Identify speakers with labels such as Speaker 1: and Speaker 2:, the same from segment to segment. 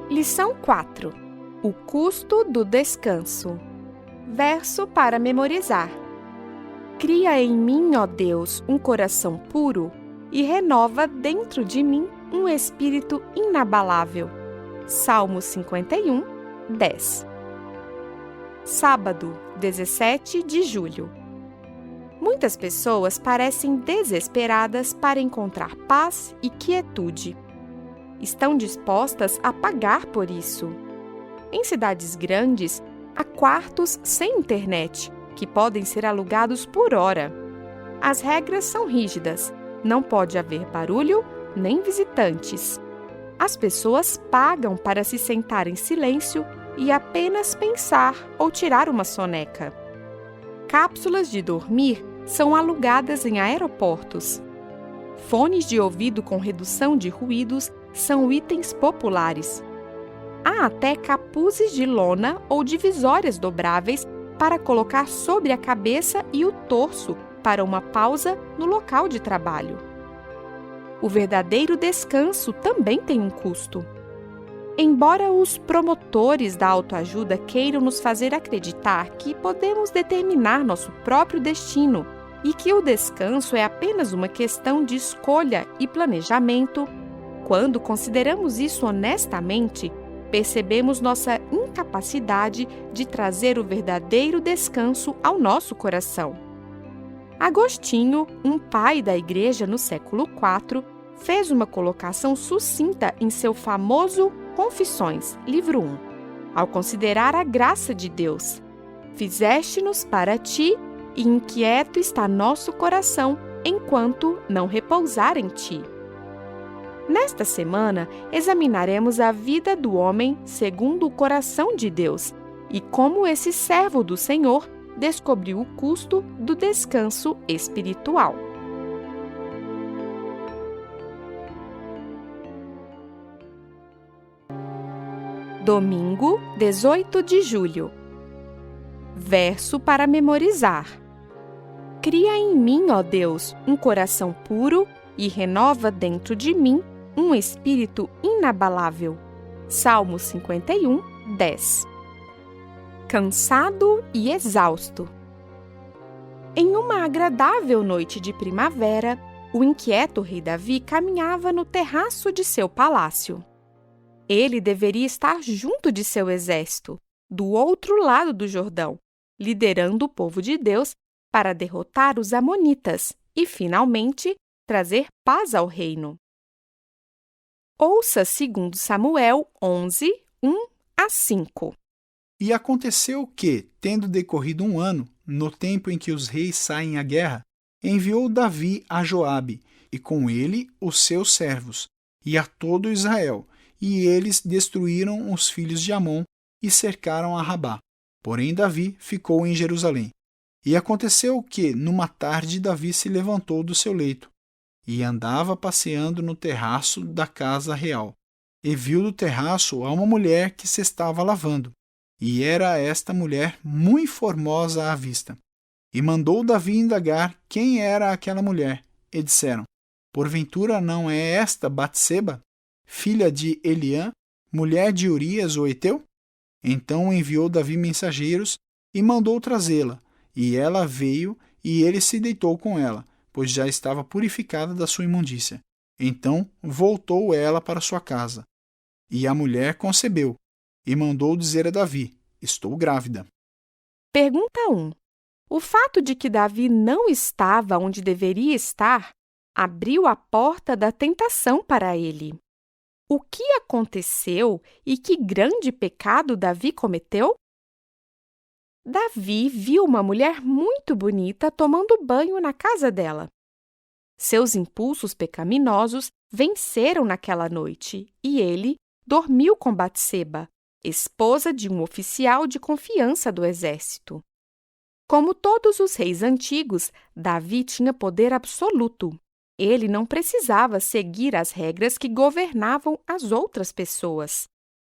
Speaker 1: Lição 4. O custo do descanso. Verso para memorizar. Cria em mim, ó Deus, um coração puro e renova dentro de mim um espírito inabalável. Salmo 51, 10. Sábado, 17 de julho. Muitas pessoas parecem desesperadas para encontrar paz e quietude. Estão dispostas a pagar por isso. Em cidades grandes, há quartos sem internet, que podem ser alugados por hora. As regras são rígidas, não pode haver barulho nem visitantes. As pessoas pagam para se sentar em silêncio e apenas pensar ou tirar uma soneca. Cápsulas de dormir são alugadas em aeroportos. Fones de ouvido com redução de ruídos são itens populares. Há até capuzes de lona ou divisórias dobráveis para colocar sobre a cabeça e o torso para uma pausa no local de trabalho. O verdadeiro descanso também tem um custo. Embora os promotores da autoajuda queiram nos fazer acreditar que podemos determinar nosso próprio destino e que o descanso é apenas uma questão de escolha e planejamento, quando consideramos isso honestamente, percebemos nossa incapacidade de trazer o verdadeiro descanso ao nosso coração. Agostinho, um pai da Igreja no século IV, fez uma colocação sucinta em seu famoso Confissões, livro 1, ao considerar a graça de Deus. Fizeste-nos para ti, e inquieto está nosso coração, enquanto não repousar em ti. Nesta semana, examinaremos a vida do homem segundo o coração de Deus e como esse servo do Senhor descobriu o custo do descanso espiritual. Domingo, 18 de julho. Verso para memorizar. Cria em mim, ó Deus, um coração puro e renova dentro de mim um espírito inabalável. Salmo 51, 10. Cansado e exausto. Em uma agradável noite de primavera, o inquieto rei Davi caminhava no terraço de seu palácio. Ele deveria estar junto de seu exército, do outro lado do Jordão, liderando o povo de Deus para derrotar os amonitas e, finalmente, trazer paz ao reino. Ouça 2 Samuel 11, 1-5.
Speaker 2: E aconteceu que, tendo decorrido 1 ano, no tempo em que os reis saem à guerra, enviou Davi a Joabe, e com ele os seus servos, e a todo Israel, e eles destruíram os filhos de Amon e cercaram a Rabá. Porém Davi ficou em Jerusalém. E aconteceu que, numa tarde, Davi se levantou do seu leito, e andava passeando no terraço da casa real. E viu do terraço a uma mulher que se estava lavando, e era esta mulher muito formosa à vista. E mandou Davi indagar quem era aquela mulher, e disseram: porventura não é esta Batseba, filha de Eliã, mulher de Urias o Heteu? Então enviou Davi mensageiros e mandou trazê-la, e ela veio, e ele se deitou com ela, pois já estava purificada da sua imundícia. Então voltou ela para sua casa. E a mulher concebeu, e mandou dizer a Davi: estou grávida.
Speaker 1: Pergunta 1. O fato de que Davi não estava onde deveria estar abriu a porta da tentação para ele. O que aconteceu e que grande pecado Davi cometeu? Davi viu uma mulher muito bonita tomando banho na casa dela. Seus impulsos pecaminosos venceram naquela noite e ele dormiu com Batseba, esposa de um oficial de confiança do exército. Como todos os reis antigos, Davi tinha poder absoluto. Ele não precisava seguir as regras que governavam as outras pessoas.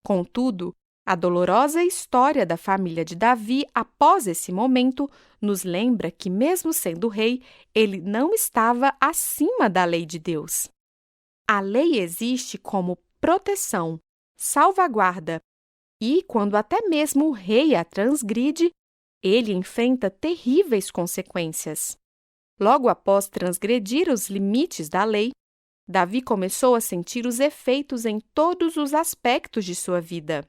Speaker 1: Contudo, a dolorosa história da família de Davi após esse momento nos lembra que, mesmo sendo rei, ele não estava acima da lei de Deus. A lei existe como proteção, salvaguarda, e quando até mesmo o rei a transgride, ele enfrenta terríveis consequências. Logo após transgredir os limites da lei, Davi começou a sentir os efeitos em todos os aspectos de sua vida.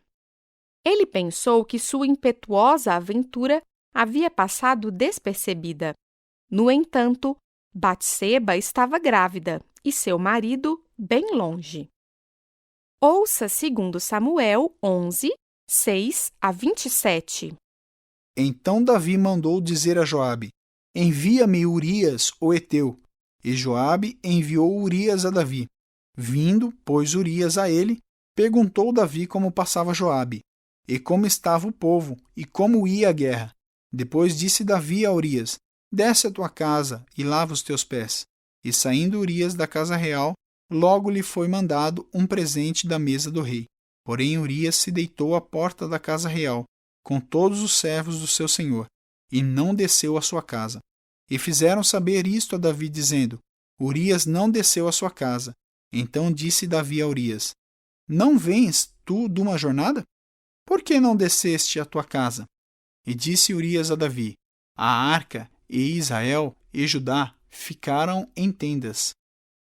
Speaker 1: Ele pensou que sua impetuosa aventura havia passado despercebida. No entanto, Batseba estava grávida e seu marido bem longe. Ouça 2 Samuel 11, 6 a 27.
Speaker 2: Então Davi mandou dizer a Joabe: Envia-me Urias, o heteu. E Joabe enviou Urias a Davi. Vindo, pois, Urias a ele, perguntou Davi como passava Joabe, e como estava o povo, e como ia a guerra. Depois disse Davi a Urias: Desce à tua casa e lava os teus pés. E saindo Urias da casa real, logo lhe foi mandado um presente da mesa do rei. Porém Urias se deitou à porta da casa real, com todos os servos do seu senhor, e não desceu à sua casa. E fizeram saber isto a Davi, dizendo: Urias não desceu à sua casa. Então disse Davi a Urias: Não vens tu de uma jornada? Por que não desceste à tua casa? E disse Urias a Davi: A arca e Israel e Judá ficaram em tendas.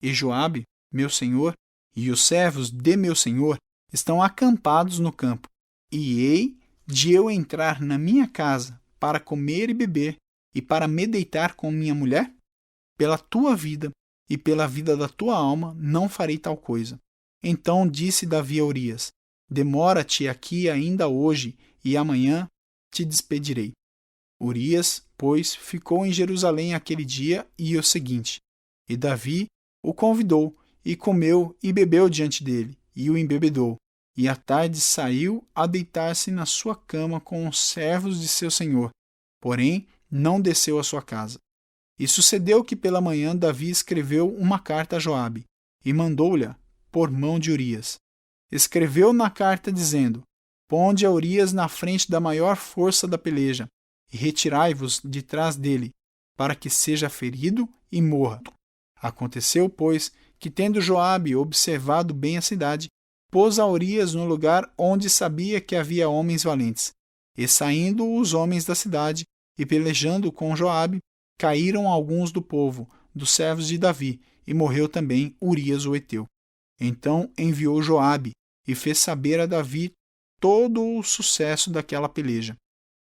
Speaker 2: E Joabe, meu senhor, e os servos de meu senhor estão acampados no campo. E hei de eu entrar na minha casa para comer e beber e para me deitar com minha mulher? Pela tua vida e pela vida da tua alma não farei tal coisa. Então disse Davi a Urias: Demora-te aqui ainda hoje, e amanhã te despedirei. Urias, pois, ficou em Jerusalém aquele dia e o seguinte. E Davi o convidou, e comeu e bebeu diante dele, e o embebedou. E à tarde saiu a deitar-se na sua cama com os servos de seu senhor, porém não desceu à sua casa. E sucedeu que pela manhã Davi escreveu uma carta a Joabe, e mandou-lhe por mão de Urias. Escreveu na carta dizendo: Ponde a Urias na frente da maior força da peleja, e retirai-vos de trás dele, para que seja ferido e morra. Aconteceu, pois, que tendo Joabe observado bem a cidade, pôs a Urias no lugar onde sabia que havia homens valentes. E saindo os homens da cidade, e pelejando com Joabe, caíram alguns do povo, dos servos de Davi, e morreu também Urias o heteu. Então enviou Joabe, e fez saber a Davi todo o sucesso daquela peleja.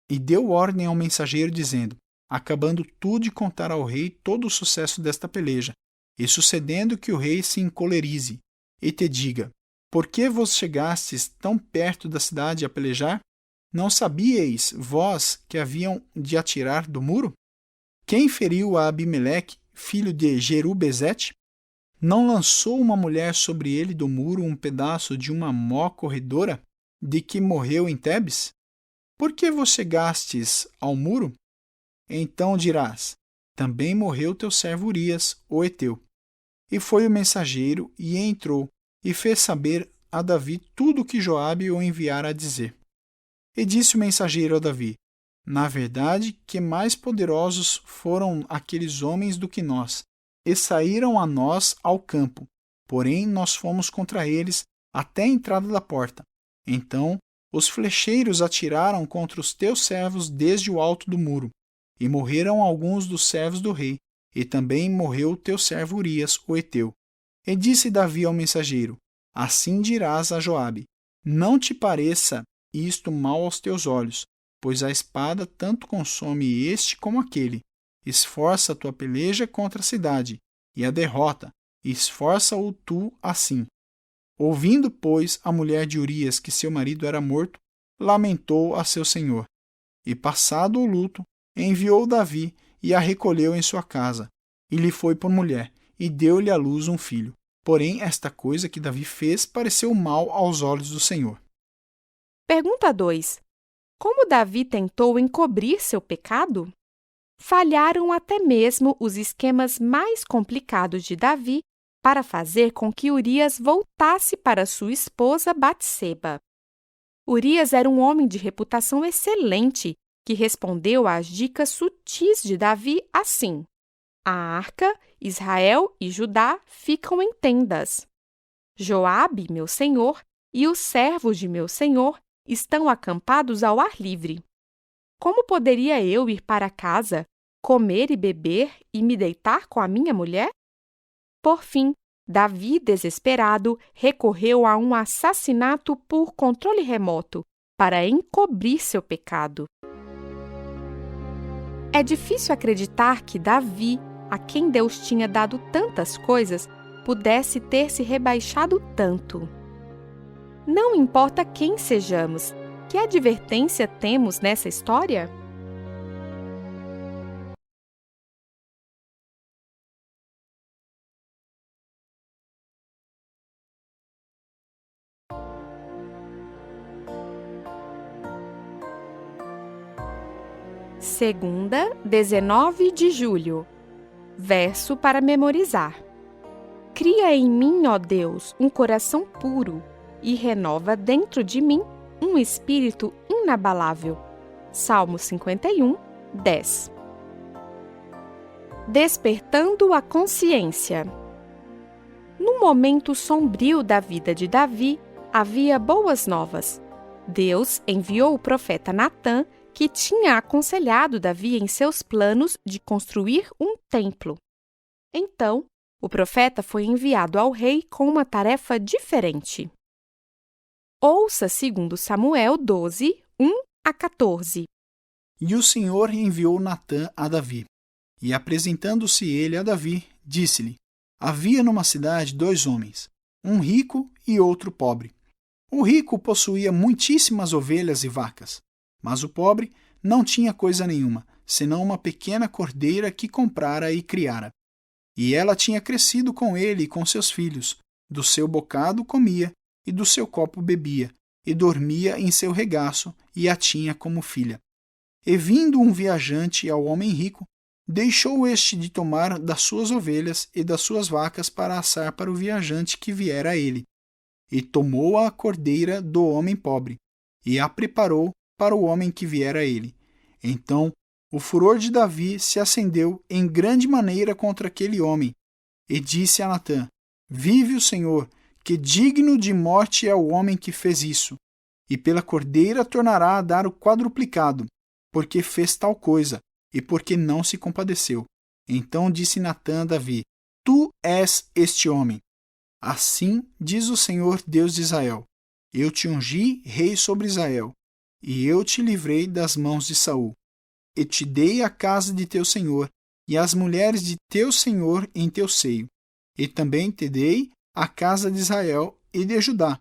Speaker 2: E deu ordem ao mensageiro, dizendo: Acabando tu de contar ao rei todo o sucesso desta peleja, e sucedendo que o rei se encolerize, e te diga: Por que vos chegastes tão perto da cidade a pelejar? Não sabíeis, vós, que haviam de atirar do muro? Quem feriu a Abimeleque, filho de Jerubezete? Não lançou uma mulher sobre ele do muro um pedaço de uma mó corredora, de que morreu em Tebes? Por que vos chegastes ao muro? Então dirás: Também morreu teu servo Urias, o heteu. E foi o mensageiro, e entrou, e fez saber a Davi tudo o que Joabe o enviara a dizer. E disse o mensageiro a Davi: Na verdade, que mais poderosos foram aqueles homens do que nós, e saíram a nós ao campo. Porém, nós fomos contra eles até a entrada da porta. Então, os flecheiros atiraram contra os teus servos desde o alto do muro, e morreram alguns dos servos do rei, e também morreu o teu servo Urias, o heteu. E disse Davi ao mensageiro: Assim dirás a Joabe: Não te pareça isto mal aos teus olhos, pois a espada tanto consome este como aquele. Esforça a tua peleja contra a cidade, e a derrota, e esforça-o tu assim. Ouvindo, pois, a mulher de Urias que seu marido era morto, lamentou a seu senhor. E passado o luto, enviou Davi e a recolheu em sua casa, e lhe foi por mulher, e deu-lhe à luz um filho. Porém, esta coisa que Davi fez pareceu mal aos olhos do Senhor.
Speaker 1: Pergunta 2. Como Davi tentou encobrir seu pecado? Falharam até mesmo os esquemas mais complicados de Davi para fazer com que Urias voltasse para sua esposa Batseba. Urias era um homem de reputação excelente que respondeu às dicas sutis de Davi assim: A arca, Israel e Judá ficam em tendas. Joabe, meu senhor, e os servos de meu senhor estão acampados ao ar livre. Como poderia eu ir para casa, comer e beber e me deitar com a minha mulher? Por fim, Davi, desesperado, recorreu a um assassinato por controle remoto para encobrir seu pecado. É difícil acreditar que Davi, a quem Deus tinha dado tantas coisas, pudesse ter se rebaixado tanto. Não importa quem sejamos, que advertência temos nessa história? Segunda, 19 de julho. Verso para memorizar. Cria em mim, ó Deus, um coração puro e renova dentro de mim um espírito inabalável. Salmo 51, 10. Despertando a consciência. Num momento sombrio da vida de Davi, havia boas novas. Deus enviou o profeta Natã, que tinha aconselhado Davi em seus planos de construir um templo. Então, o profeta foi enviado ao rei com uma tarefa diferente. Ouça 2 Samuel 12, 1 a 14.
Speaker 2: E o Senhor enviou Natã a Davi. E apresentando-se ele a Davi, disse-lhe: Havia numa cidade 2 homens, um rico e outro pobre. O rico possuía muitíssimas ovelhas e vacas, mas o pobre não tinha coisa nenhuma, senão uma pequena cordeira que comprara e criara. E ela tinha crescido com ele e com seus filhos. Do seu bocado comia, e do seu copo bebia, e dormia em seu regaço, e a tinha como filha. E vindo um viajante ao homem rico, deixou este de tomar das suas ovelhas e das suas vacas para assar para o viajante que viera a ele. E tomou a cordeira do homem pobre, e a preparou para o homem que viera a ele. Então o furor de Davi se acendeu em grande maneira contra aquele homem, e disse a Natã: Vive o Senhor, que digno de morte é o homem que fez isso, e pela cordeira tornará a dar o quadruplicado, porque fez tal coisa, e porque não se compadeceu. Então disse Natã a Davi: Tu és este homem. Assim diz o Senhor Deus de Israel: Eu te ungi rei sobre Israel, e eu te livrei das mãos de Saul, e te dei a casa de teu senhor, e as mulheres de teu senhor em teu seio, e também te dei a casa de Israel e de Judá.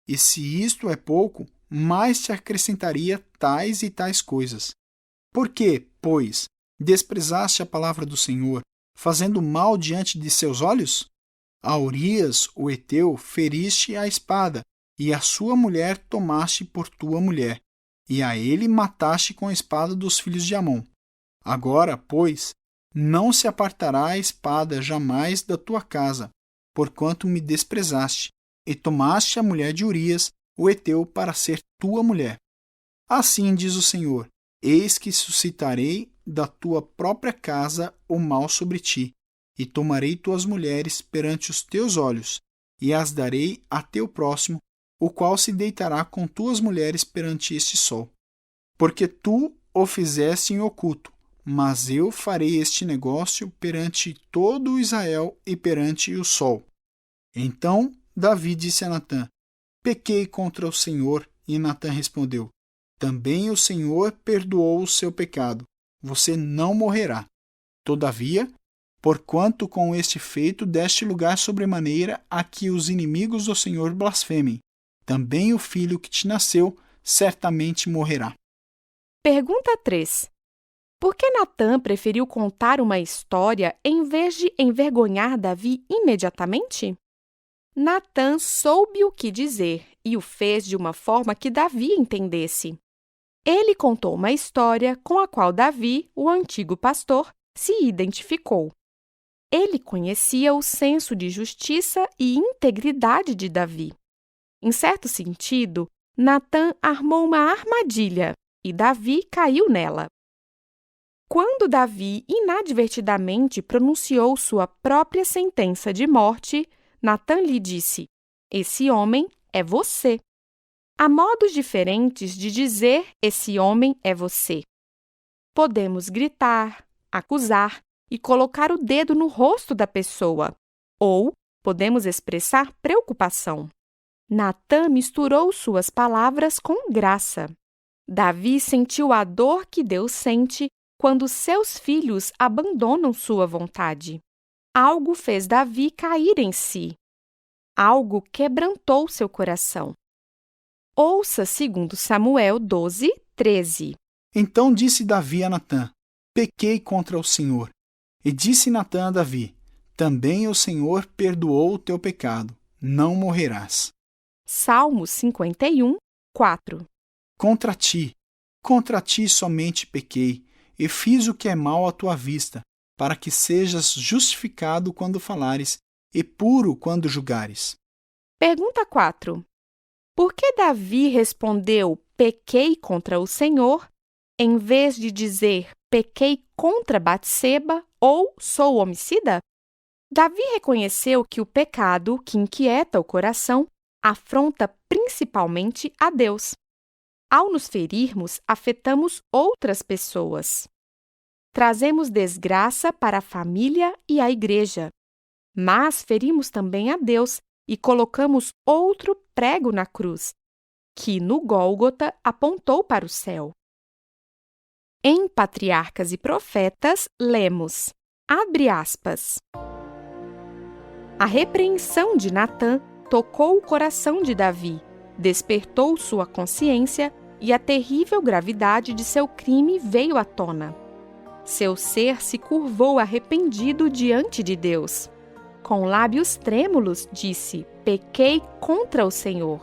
Speaker 2: E se isto é pouco, mais te acrescentaria tais e tais coisas. Por que, pois, desprezaste a palavra do Senhor, fazendo mal diante de seus olhos? A Urias, o heteu, feriste à espada, e a sua mulher tomaste por tua mulher, e a ele mataste com a espada dos filhos de Amon. Agora, pois, não se apartará a espada jamais da tua casa, porquanto me desprezaste, e tomaste a mulher de Urias, o heteu, para ser tua mulher. Assim diz o Senhor: Eis que suscitarei da tua própria casa o mal sobre ti, e tomarei tuas mulheres perante os teus olhos, e as darei a teu próximo, o qual se deitará com tuas mulheres perante este sol. Porque tu o fizeste em oculto, mas eu farei este negócio perante todo o Israel e perante o sol. Então Davi disse a Natã: Pequei contra o Senhor. E Natã respondeu: Também o Senhor perdoou o seu pecado. Você não morrerá. Todavia, porquanto com este feito deste lugar sobremaneira a que os inimigos do Senhor blasfemem, também o filho que te nasceu certamente morrerá.
Speaker 1: Pergunta 3. Por que Natã preferiu contar uma história em vez de envergonhar Davi imediatamente? Natã soube o que dizer e o fez de uma forma que Davi entendesse. Ele contou uma história com a qual Davi, o antigo pastor, se identificou. Ele conhecia o senso de justiça e integridade de Davi. Em certo sentido, Natã armou uma armadilha e Davi caiu nela. Quando Davi inadvertidamente pronunciou sua própria sentença de morte, Natã lhe disse: Esse homem é você. Há modos diferentes de dizer esse homem é você. Podemos gritar, acusar e colocar o dedo no rosto da pessoa, ou podemos expressar preocupação. Natã misturou suas palavras com graça. Davi sentiu a dor que Deus sente quando seus filhos abandonam sua vontade. Algo fez Davi cair em si. Algo quebrantou seu coração. Ouça 2 Samuel 12, 13.
Speaker 2: Então disse Davi a Natã: Pequei contra o Senhor. E disse Natã a Davi: Também o Senhor perdoou o teu pecado. Não morrerás.
Speaker 1: Salmos 51, 4.
Speaker 2: Contra ti somente pequei, e fiz o que é mal à tua vista, para que sejas justificado quando falares, e puro quando julgares.
Speaker 1: Pergunta 4. Por que Davi respondeu pequei contra o Senhor, em vez de dizer pequei contra Batseba ou sou homicida? Davi reconheceu que o pecado que inquieta o coração afronta principalmente a Deus. Ao nos ferirmos, afetamos outras pessoas. Trazemos desgraça para a família e a igreja. Mas ferimos também a Deus e colocamos outro prego na cruz, que no Gólgota apontou para o céu. Em Patriarcas e Profetas, lemos, abre aspas, a repreensão de Natã tocou o coração de Davi, despertou sua consciência e a terrível gravidade de seu crime veio à tona. Seu ser se curvou arrependido diante de Deus. Com lábios trêmulos, disse, pequei contra o Senhor.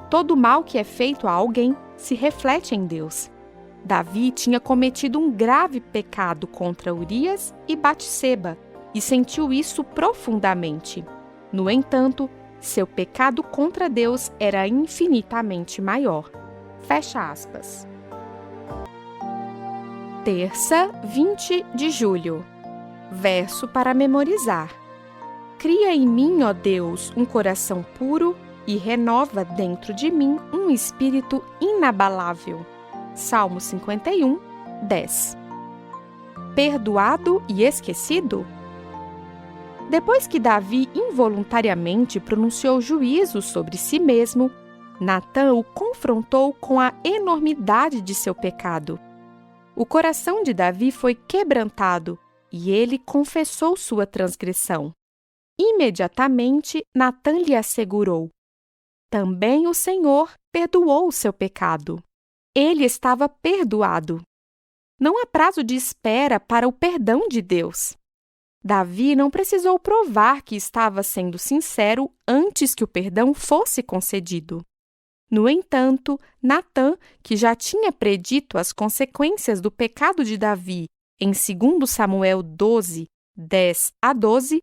Speaker 1: Todo mal que é feito a alguém se reflete em Deus. Davi tinha cometido um grave pecado contra Urias e Batseba e sentiu isso profundamente. No entanto, seu pecado contra Deus era infinitamente maior. Fecha aspas. Terça, 20 de julho. Verso para memorizar. Cria em mim, ó Deus, um coração puro e renova dentro de mim um espírito inabalável. Salmo 51, 10. Perdoado e esquecido? Depois que Davi involuntariamente pronunciou juízo sobre si mesmo, Natã o confrontou com a enormidade de seu pecado. O coração de Davi foi quebrantado e ele confessou sua transgressão. Imediatamente, Natã lhe assegurou: também o Senhor perdoou o seu pecado. Ele estava perdoado. Não há prazo de espera para o perdão de Deus. Davi não precisou provar que estava sendo sincero antes que o perdão fosse concedido. No entanto, Natã, que já tinha predito as consequências do pecado de Davi em 2 Samuel 12, 10 a 12,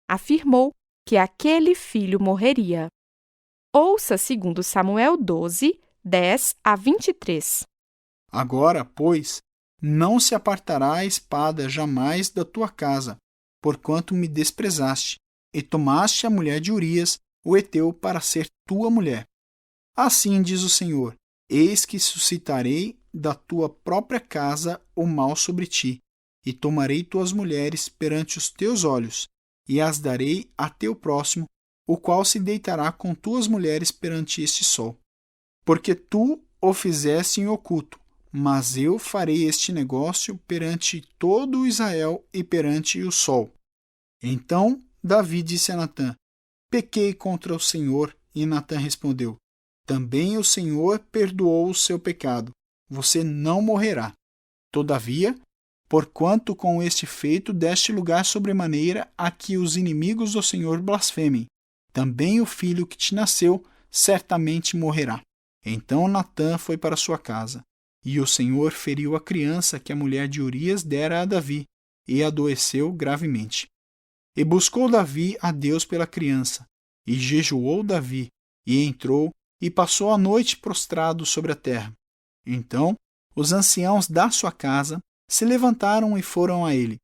Speaker 1: afirmou que aquele filho morreria. Ouça 2 Samuel 12, 10 a 23.
Speaker 2: Agora, pois, não se apartará a espada jamais da tua casa, porquanto me desprezaste, e tomaste a mulher de Urias, o heteu, para ser tua mulher. Assim diz o Senhor: eis que suscitarei da tua própria casa o mal sobre ti, e tomarei tuas mulheres perante os teus olhos, e as darei a teu próximo, o qual se deitará com tuas mulheres perante este sol. Porque tu o fizeste em oculto, mas eu farei este negócio perante todo o Israel e perante o sol. Então Davi disse a Natã: pequei contra o Senhor, e Natã respondeu: também o Senhor perdoou o seu pecado, você não morrerá. Todavia, porquanto com este feito deste lugar sobremaneira a que os inimigos do Senhor blasfemem, também o filho que te nasceu certamente morrerá. Então Natã foi para sua casa, e o Senhor feriu a criança que a mulher de Urias dera a Davi, e adoeceu gravemente. E buscou Davi a Deus pela criança, e jejuou Davi, e entrou, e passou a noite prostrado sobre a terra. Então os anciãos da sua casa se levantaram e foram a ele,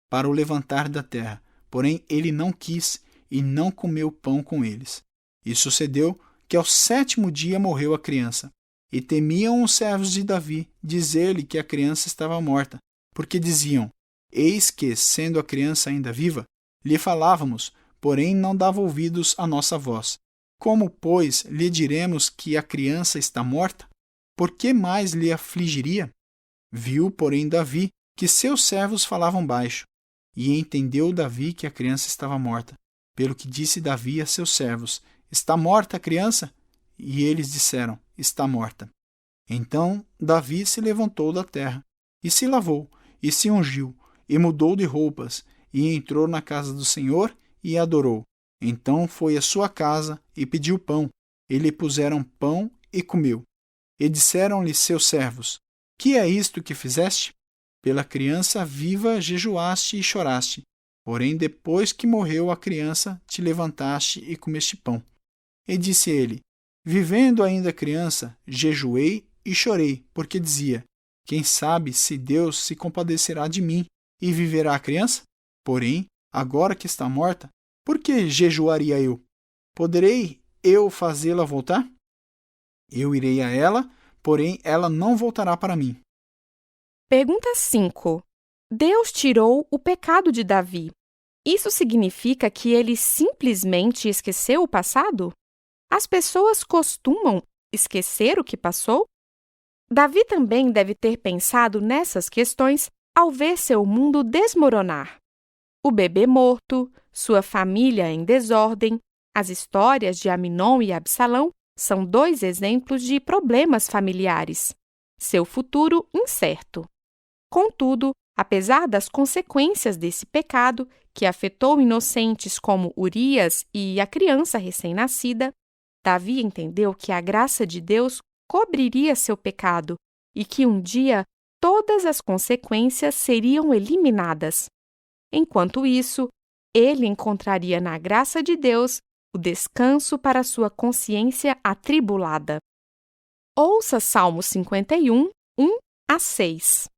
Speaker 2: para o levantar da terra, porém ele não quis, e não comeu pão com eles. E sucedeu que ao 7º dia morreu a criança. E temiam os servos de Davi dizer-lhe que a criança estava morta, porque diziam: eis que, sendo a criança ainda viva, lhe falávamos, porém não dava ouvidos à nossa voz. Como, pois, lhe diremos que a criança está morta? Por que mais lhe afligiria? Viu, porém, Davi que seus servos falavam baixo, e entendeu Davi que a criança estava morta. Pelo que disse Davi a seus servos: está morta a criança? E eles disseram: está morta. Então Davi se levantou da terra, e se lavou, e se ungiu, e mudou de roupas, e entrou na casa do Senhor, e adorou. Então foi à sua casa, e pediu pão. E lhe puseram pão, e comeu. E disseram-lhe seus servos: que é isto que fizeste? Pela criança viva jejuaste e choraste, porém depois que morreu a criança, te levantaste e comeste pão. E disse ele: vivendo ainda a criança, jejuei e chorei, porque dizia: quem sabe se Deus se compadecerá de mim e viverá a criança? Porém, agora que está morta, por que jejuaria eu? Poderei eu fazê-la voltar? Eu irei a ela, porém ela não voltará para mim.
Speaker 1: Pergunta 5. Deus tirou o pecado de Davi. Isso significa que ele simplesmente esqueceu o passado? As pessoas costumam esquecer o que passou? Davi também deve ter pensado nessas questões ao ver seu mundo desmoronar. O bebê morto, sua família em desordem, as histórias de Aminon e Absalão são 2 exemplos de problemas familiares. Seu futuro incerto. Contudo, apesar das consequências desse pecado, que afetou inocentes como Urias e a criança recém-nascida, Davi entendeu que a graça de Deus cobriria seu pecado e que um dia todas as consequências seriam eliminadas. Enquanto isso, ele encontraria na graça de Deus o descanso para sua consciência atribulada. Ouça Salmo 51, 1-6.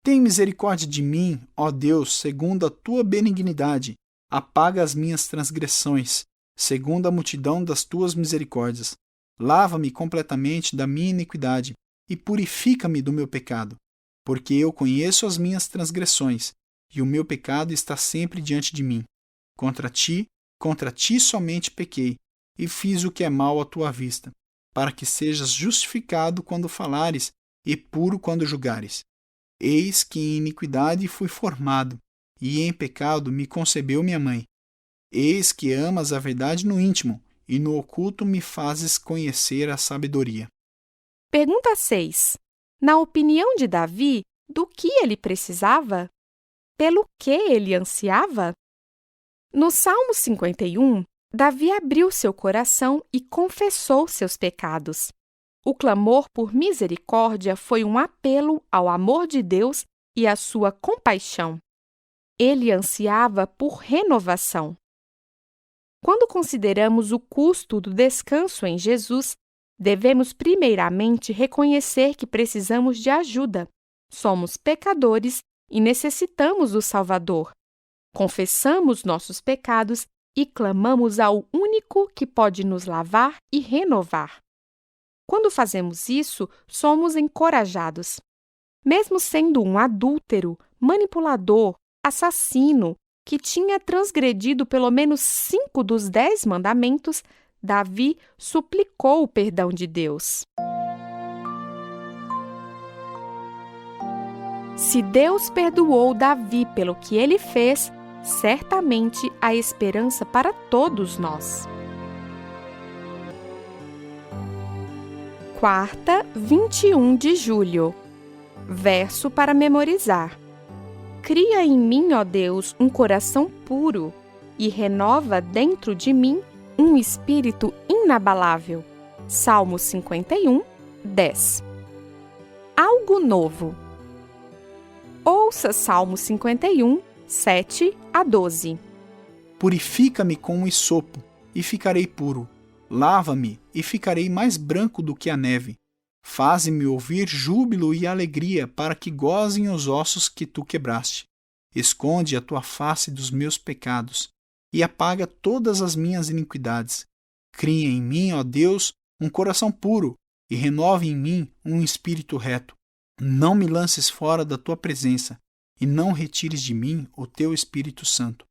Speaker 2: Tem misericórdia de mim, ó Deus, segundo a tua benignidade. Apaga as minhas transgressões, segundo a multidão das tuas misericórdias. Lava-me completamente da minha iniquidade e purifica-me do meu pecado, porque eu conheço as minhas transgressões e o meu pecado está sempre diante de mim. Contra ti somente pequei e fiz o que é mal à tua vista, para que sejas justificado quando falares e puro quando julgares. Eis que em iniquidade fui formado, e em pecado me concebeu minha mãe. Eis que amas a verdade no íntimo, e no oculto me fazes conhecer a sabedoria.
Speaker 1: Pergunta 6. Na opinião de Davi, do que ele precisava? Pelo que ele ansiava? No Salmo 51, Davi abriu seu coração e confessou seus pecados. O clamor por misericórdia foi um apelo ao amor de Deus e à sua compaixão. Ele ansiava por renovação. Quando consideramos o custo do descanso em Jesus, devemos primeiramente reconhecer que precisamos de ajuda. Somos pecadores e necessitamos do Salvador. Confessamos nossos pecados e clamamos ao único que pode nos lavar e renovar. Quando fazemos isso, somos encorajados. Mesmo sendo um adúltero, manipulador, assassino, que tinha transgredido pelo menos 5 dos 10 mandamentos, Davi suplicou o perdão de Deus. Se Deus perdoou Davi pelo que ele fez, certamente há esperança para todos nós. Quarta, 21 de julho. Verso para memorizar. Cria em mim, ó Deus, um coração puro e renova dentro de mim um espírito inabalável. Salmo 51, 10. Algo novo. Ouça Salmo 51, 7-12.
Speaker 2: Purifica-me com o hisopo, e ficarei puro. Lava-me, e ficarei mais branco do que a neve. Faze-me ouvir júbilo e alegria, para que gozem os ossos que tu quebraste. Esconde a tua face dos meus pecados, e apaga todas as minhas iniquidades. Cria em mim, ó Deus, um coração puro e renove em mim um espírito reto. Não me lances fora da tua presença e não retires de mim o teu Espírito Santo.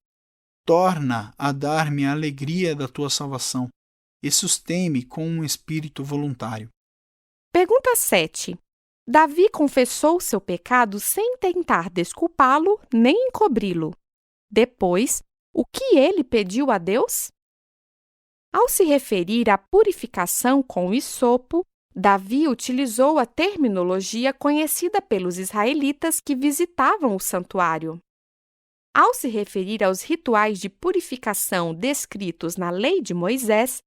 Speaker 2: Torna a dar-me a alegria da tua salvação e sustém-me com um espírito voluntário.
Speaker 1: Pergunta 7. Davi confessou seu pecado sem tentar desculpá-lo nem encobri-lo. Depois, o que ele pediu a Deus? Ao se referir à purificação com o hisopo, Davi utilizou a terminologia conhecida pelos israelitas que visitavam o santuário. Ao se referir aos rituais de purificação descritos na lei de Moisés,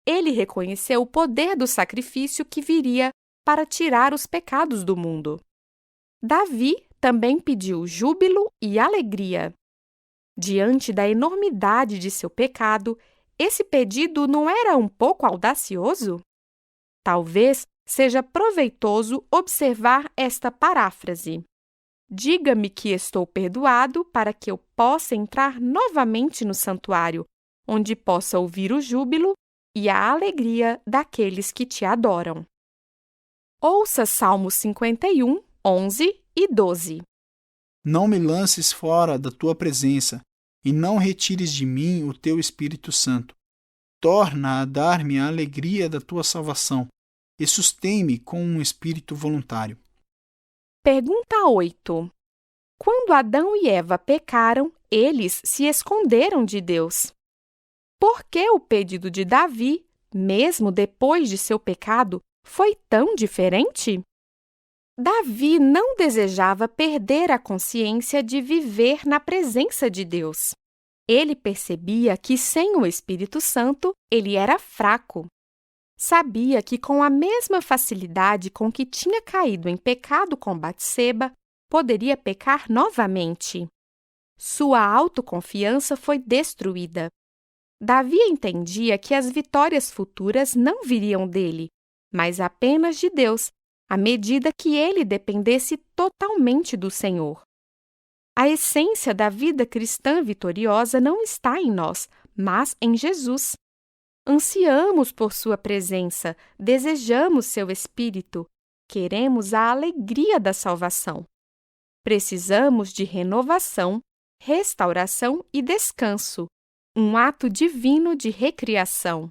Speaker 1: ele reconheceu o poder do sacrifício que viria para tirar os pecados do mundo. Davi também pediu júbilo e alegria. Diante da enormidade de seu pecado, esse pedido não era um pouco audacioso? Talvez seja proveitoso observar esta paráfrase. Diga-me que estou perdoado para que eu possa entrar novamente no santuário, onde possa ouvir o júbilo e a alegria daqueles que te adoram. Ouça Salmos 51, 11 e 12.
Speaker 2: Não me lances fora da tua presença e não retires de mim o teu Espírito Santo. Torna a dar-me a alegria da tua salvação e sustém-me com um espírito voluntário.
Speaker 1: Pergunta 8. Quando Adão e Eva pecaram, eles se esconderam de Deus. Por que o pedido de Davi, mesmo depois de seu pecado, foi tão diferente? Davi não desejava perder a consciência de viver na presença de Deus. Ele percebia que, sem o Espírito Santo, ele era fraco. Sabia que, com a mesma facilidade com que tinha caído em pecado com Batseba, poderia pecar novamente. Sua autoconfiança foi destruída. Davi entendia que as vitórias futuras não viriam dele, mas apenas de Deus, à medida que ele dependesse totalmente do Senhor. A essência da vida cristã vitoriosa não está em nós, mas em Jesus. Ansiamos por sua presença, desejamos seu Espírito, queremos a alegria da salvação. Precisamos de renovação, restauração e descanso, um ato divino de recriação.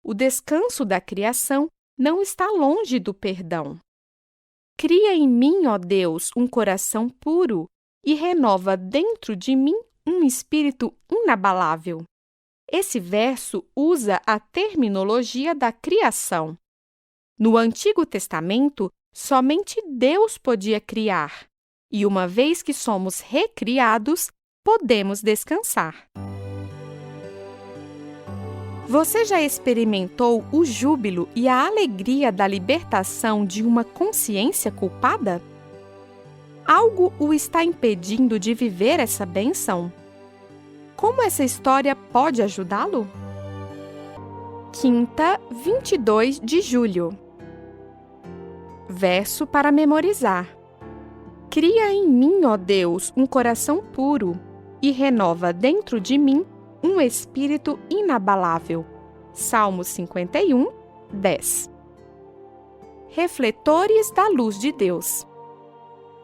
Speaker 1: O descanso da criação não está longe do perdão. Cria em mim, ó Deus, um coração puro e renova dentro de mim um espírito inabalável. Esse verso usa a terminologia da criação. No Antigo Testamento, somente Deus podia criar, e uma vez que somos recriados, podemos descansar. Você já experimentou o júbilo e a alegria da libertação de uma consciência culpada? Algo o está impedindo de viver essa bênção? Como essa história pode ajudá-lo? Quinta, 22 de julho. Verso para memorizar. Cria em mim, ó Deus, um coração puro e renova dentro de mim um espírito inabalável. Salmo 51, 10. Refletores da luz de Deus.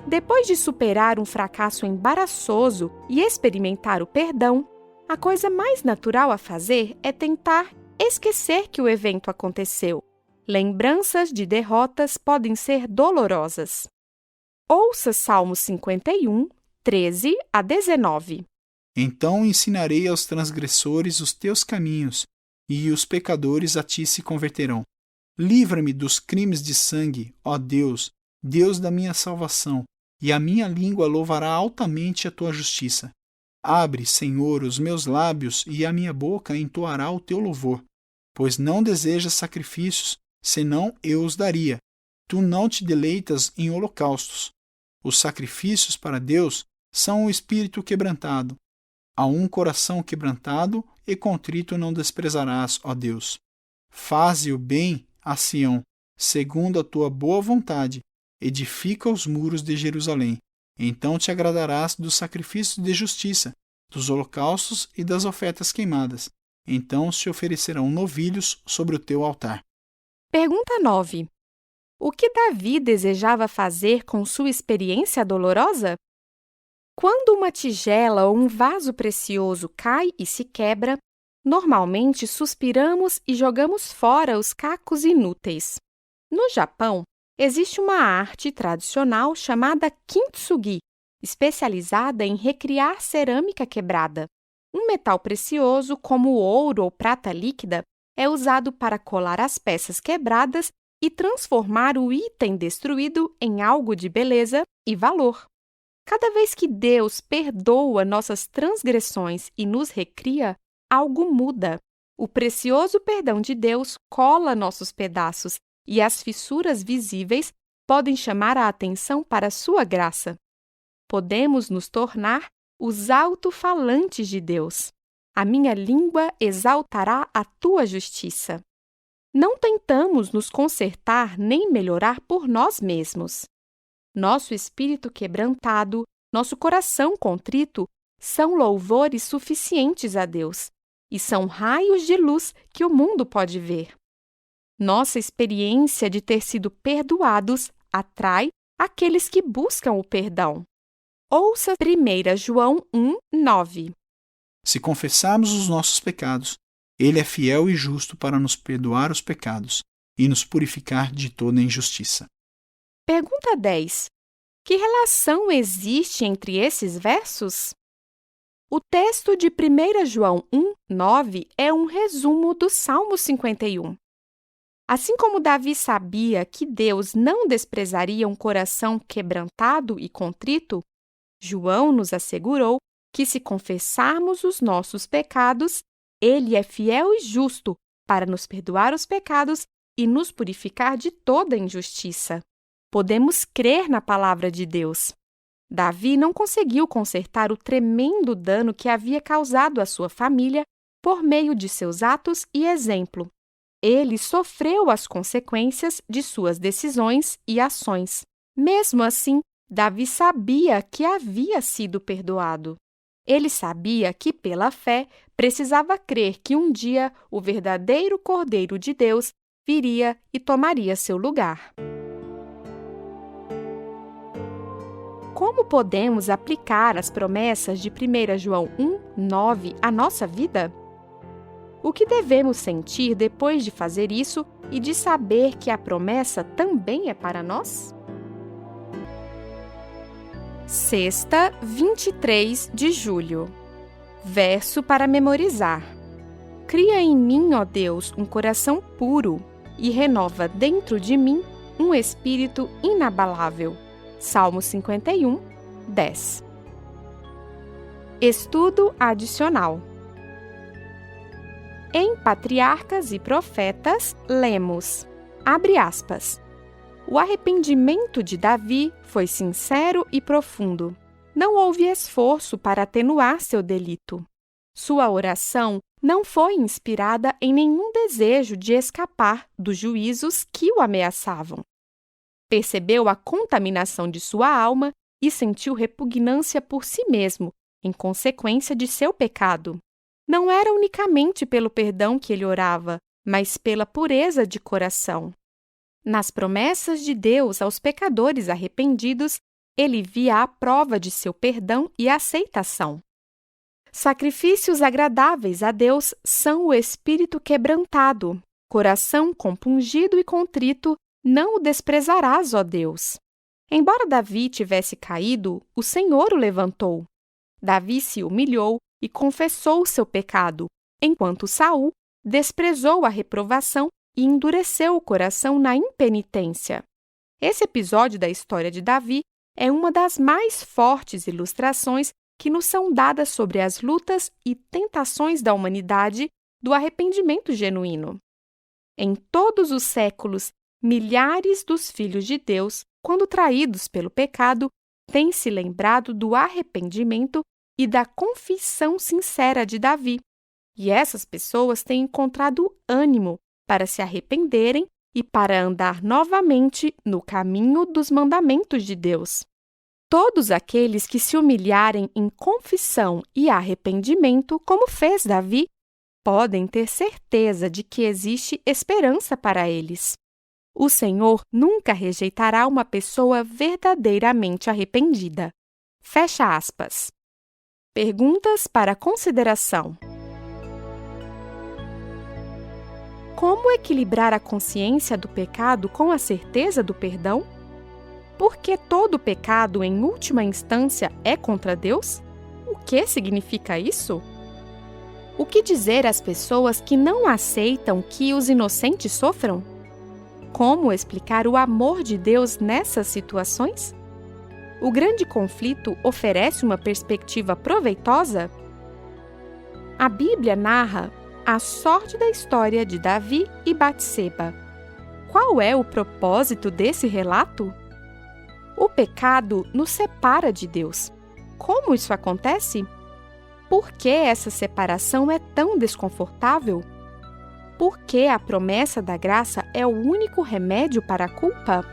Speaker 1: Depois de superar um fracasso embaraçoso e experimentar o perdão, a coisa mais natural a fazer é tentar esquecer que o evento aconteceu. Lembranças de derrotas podem ser dolorosas. Ouça Salmo 51, 13 a 19.
Speaker 2: Então ensinarei aos transgressores os teus caminhos, e os pecadores a ti se converterão. Livra-me dos crimes de sangue, ó Deus, Deus da minha salvação, e a minha língua louvará altamente a tua justiça. Abre, Senhor, os meus lábios, e a minha boca entoará o teu louvor. Pois não desejas sacrifícios, senão eu os daria. Tu não te deleitas em holocaustos. Os sacrifícios para Deus são o espírito quebrantado. A um coração quebrantado e contrito não desprezarás, ó Deus. Faze o bem a Sião, segundo a tua boa vontade, edifica os muros de Jerusalém. Então te agradarás dos sacrifícios de justiça, dos holocaustos e das ofertas queimadas. Então se oferecerão novilhos sobre o teu altar.
Speaker 1: Pergunta 9. O que Davi desejava fazer com sua experiência dolorosa? Quando uma tigela ou um vaso precioso cai e se quebra, normalmente suspiramos e jogamos fora os cacos inúteis. No Japão, existe uma arte tradicional chamada kintsugi, especializada em recriar cerâmica quebrada. Um metal precioso, como o ouro ou prata líquida, é usado para colar as peças quebradas e transformar o item destruído em algo de beleza e valor. Cada vez que Deus perdoa nossas transgressões e nos recria, algo muda. O precioso perdão de Deus cola nossos pedaços e as fissuras visíveis podem chamar a atenção para sua graça. Podemos nos tornar os alto-falantes de Deus. A minha língua exaltará a tua justiça. Não tentamos nos consertar nem melhorar por nós mesmos. Nosso espírito quebrantado, nosso coração contrito, são louvores suficientes a Deus e são raios de luz que o mundo pode ver. Nossa experiência de ter sido perdoados atrai aqueles que buscam o perdão. Ouça 1 João 1:9.
Speaker 2: Se confessarmos os nossos pecados, Ele é fiel e justo para nos perdoar os pecados e nos purificar de toda injustiça.
Speaker 1: Pergunta 10. Que relação existe entre esses versos? O texto de 1 João 1:9 é um resumo do Salmo 51. Assim como Davi sabia que Deus não desprezaria um coração quebrantado e contrito, João nos assegurou que se confessarmos os nossos pecados, Ele é fiel e justo para nos perdoar os pecados e nos purificar de toda injustiça. Podemos crer na palavra de Deus. Davi não conseguiu consertar o tremendo dano que havia causado à sua família por meio de seus atos e exemplo. Ele sofreu as consequências de suas decisões e ações. Mesmo assim, Davi sabia que havia sido perdoado. Ele sabia que, pela fé, precisava crer que um dia o verdadeiro Cordeiro de Deus viria e tomaria seu lugar. Como podemos aplicar as promessas de 1 João 1:9 à nossa vida? O que devemos sentir depois de fazer isso e de saber que a promessa também é para nós? Sexta, 23 de julho. Verso para memorizar. Cria em mim, ó Deus, um coração puro e renova dentro de mim um espírito inabalável. Salmo 51, 10. Estudo adicional. Em Patriarcas e Profetas, lemos, abre aspas, o arrependimento de Davi foi sincero e profundo. Não houve esforço para atenuar seu delito. Sua oração não foi inspirada em nenhum desejo de escapar dos juízos que o ameaçavam. Percebeu a contaminação de sua alma e sentiu repugnância por si mesmo, em consequência de seu pecado. Não era unicamente pelo perdão que ele orava, mas pela pureza de coração. Nas promessas de Deus aos pecadores arrependidos, ele via a prova de seu perdão e aceitação. Sacrifícios agradáveis a Deus são o espírito quebrantado, coração compungido e contrito, não o desprezarás, ó Deus. Embora Davi tivesse caído, o Senhor o levantou. Davi se humilhou e confessou seu pecado, enquanto Saul desprezou a reprovação e endureceu o coração na impenitência. Esse episódio da história de Davi é uma das mais fortes ilustrações que nos são dadas sobre as lutas e tentações da humanidade do arrependimento genuíno. Em todos os séculos, milhares dos filhos de Deus, quando traídos pelo pecado, têm se lembrado do arrependimento e da confissão sincera de Davi. E essas pessoas têm encontrado ânimo para se arrependerem e para andar novamente no caminho dos mandamentos de Deus. Todos aqueles que se humilharem em confissão e arrependimento, como fez Davi, podem ter certeza de que existe esperança para eles. O Senhor nunca rejeitará uma pessoa verdadeiramente arrependida. Fecha aspas. Perguntas para consideração. Como equilibrar a consciência do pecado com a certeza do perdão? Por que todo pecado, em última instância, é contra Deus? O que significa isso? O que dizer às pessoas que não aceitam que os inocentes sofram? Como explicar o amor de Deus nessas situações? O grande conflito oferece uma perspectiva proveitosa? A Bíblia narra a sórdida história de Davi e Batseba. Qual é o propósito desse relato? O pecado nos separa de Deus. Como isso acontece? Por que essa separação é tão desconfortável? Por que a promessa da graça é o único remédio para a culpa?